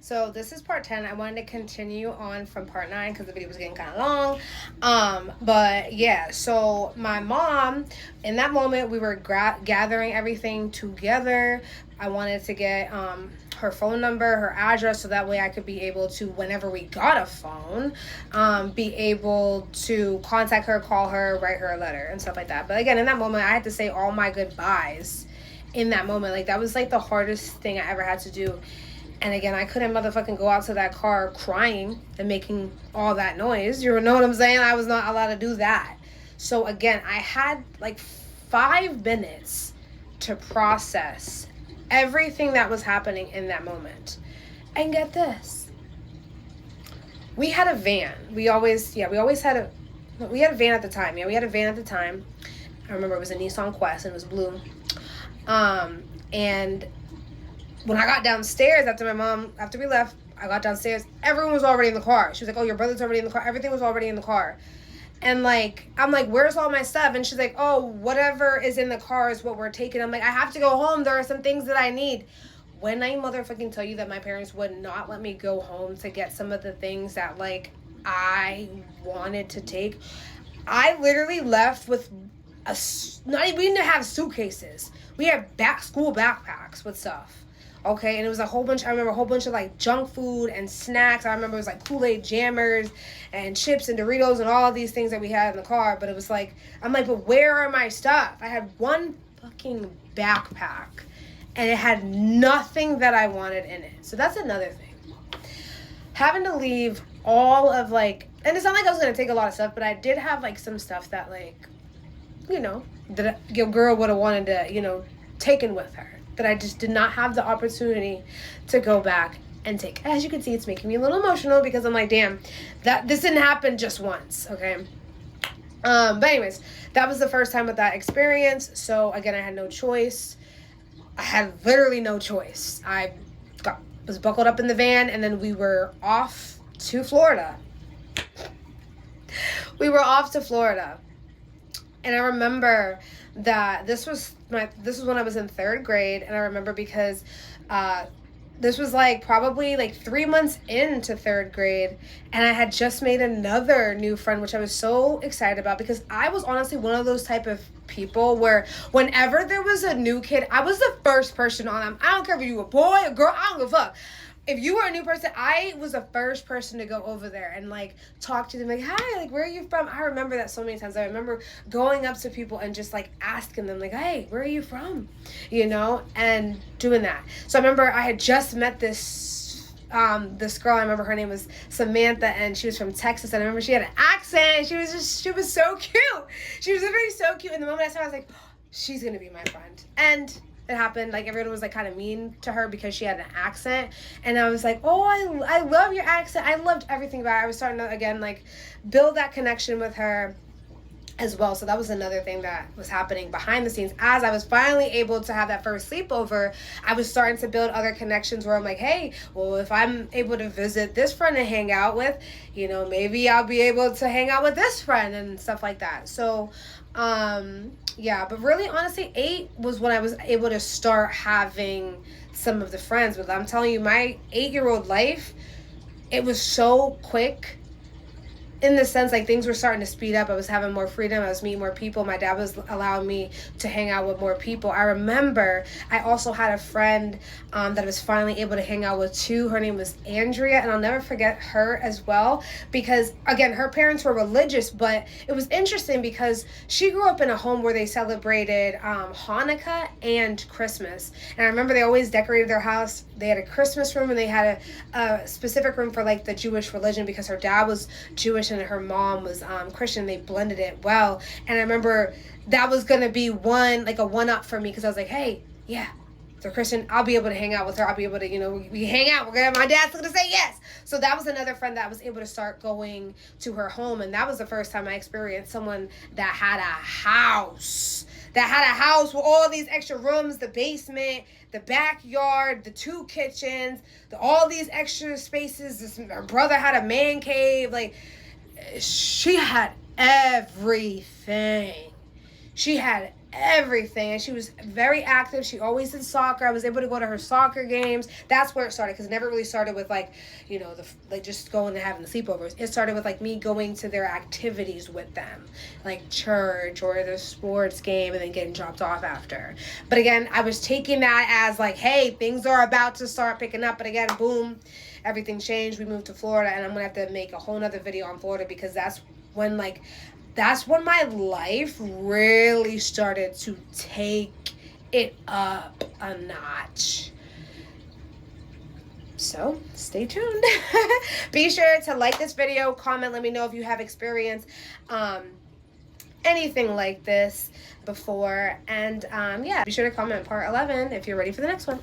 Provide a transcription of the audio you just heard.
So this is part 10. I wanted to continue on from part 9 because the video was getting kind of long. But yeah, so my mom, in that moment, we were gathering everything together. I wanted to get her phone number, her address, so that way I could be able to, whenever we got a phone, be able to contact her, call her, write her a letter, and stuff like that. But again, in that moment, I had to say all my goodbyes in that moment. Like, that was like the hardest thing I ever had to do. And again, I couldn't motherfucking go out to that car crying and making all that noise. You know what I'm saying? I was not allowed to do that. So again, I had like 5 minutes to process everything that was happening in that moment. And get this. We had a van. We had a van at the time. Yeah, we had a van at the time. I remember it was a Nissan Quest and it was blue. And when I got downstairs after we left, I got downstairs, everyone was already in the car. She was like, oh, your brother's already in the car. Everything was already in the car. And like, I'm like, where's all my stuff? And she's like, oh, whatever is in the car is what we're taking. I'm like, I have to go home. There are some things that I need. When I motherfucking tell you that my parents would not let me go home to get some of the things that like I wanted to take, I literally left with we didn't have suitcases. We had school backpacks with stuff. Okay, and it was I remember a whole bunch of like junk food and snacks. I remember it was like Kool-Aid jammers and chips and Doritos and all of these things that we had in the car. But it was like, I'm like, but where are my stuff? I had one fucking backpack and it had nothing that I wanted in it. So that's another thing. Having to leave all of like, and it's not like I was going to take a lot of stuff, but I did have like some stuff that like, that your girl would have wanted to, taken with her. That I just did not have the opportunity to go back and take. As you can see, it's making me a little emotional because I'm like, damn, this didn't happen just once, okay? But anyways, that was the first time with that experience. So again, I had no choice. I had literally no choice. I was buckled up in the van and then we were off to Florida. And I remember that this was when I was in 3rd grade, and I remember because this was like probably like 3 months into 3rd grade, and I had just made another new friend, which I was so excited about because I was honestly one of those type of people where whenever there was a new kid, I was the first person on them. I don't care if you were a boy, a girl, I don't give a fuck. If you were a new person, I was the first person to go over there and like talk to them, like, hi, like, where are you from? I remember that so many times. I remember going up to people and just like asking them, like, hey, where are you from? And doing that. So I remember I had just met this girl. I remember her name was Samantha, and she was from Texas. And I remember she had an accent. She was so cute. She was literally so cute. And the moment I saw her, I was like, oh, she's gonna be my friend. And it happened. Like, everyone was like kind of mean to her because she had an accent, and I was like, oh, I love your accent. I loved everything about it. I was starting to again like build that connection with her as well. So that was another thing that was happening behind the scenes. As I was finally able to have that first sleepover, I was starting to build other connections where I'm like, hey, well, if I'm able to visit this friend and hang out with, maybe I'll be able to hang out with this friend and stuff like that. So yeah, but really, honestly, 8 was when I was able to start having some of the friends. But I'm telling you, my 8-year-old life, it was so quick. In the sense, like, things were starting to speed up. I was having more freedom. I was meeting more people. My dad was allowing me to hang out with more people. I remember I also had a friend that I was finally able to hang out with too. Her name was Andrea, and I'll never forget her as well because, again, her parents were religious, but it was interesting because she grew up in a home where they celebrated Hanukkah and Christmas. And I remember they always decorated their house. They had a Christmas room, and they had a specific room for, like, the Jewish religion because her dad was Jewish and her mom was Christian. They blended it well, and I remember that was gonna be a one-up for me because I was like, hey, yeah, if they're Christian, I'll be able to hang out with her. I'll be able to, we hang out. My dad's gonna say yes. So that was another friend that was able to start going to her home, and that was the first time I experienced someone that had a house. With all these extra rooms, the basement, the backyard, the 2 kitchens, all these extra spaces. Her brother had a man cave. Like, she had everything. She had everything. And she was very active. She always did soccer. I was able to go to her soccer games. That's where it started, because it never really started with like, you know, like just going and having the sleepovers. It started with like me going to their activities with them, like church or the sports game, and then getting dropped off after. But again, I was taking that as like, hey, things are about to start picking up. But again, boom, everything changed. We moved to Florida, and I'm gonna have to make a whole nother video on Florida, because that's when my life really started to take it up a notch. So stay tuned. Be sure to like this video, comment, let me know if you have experienced anything like this before. And yeah, be sure to comment part 11 if you're ready for the next one.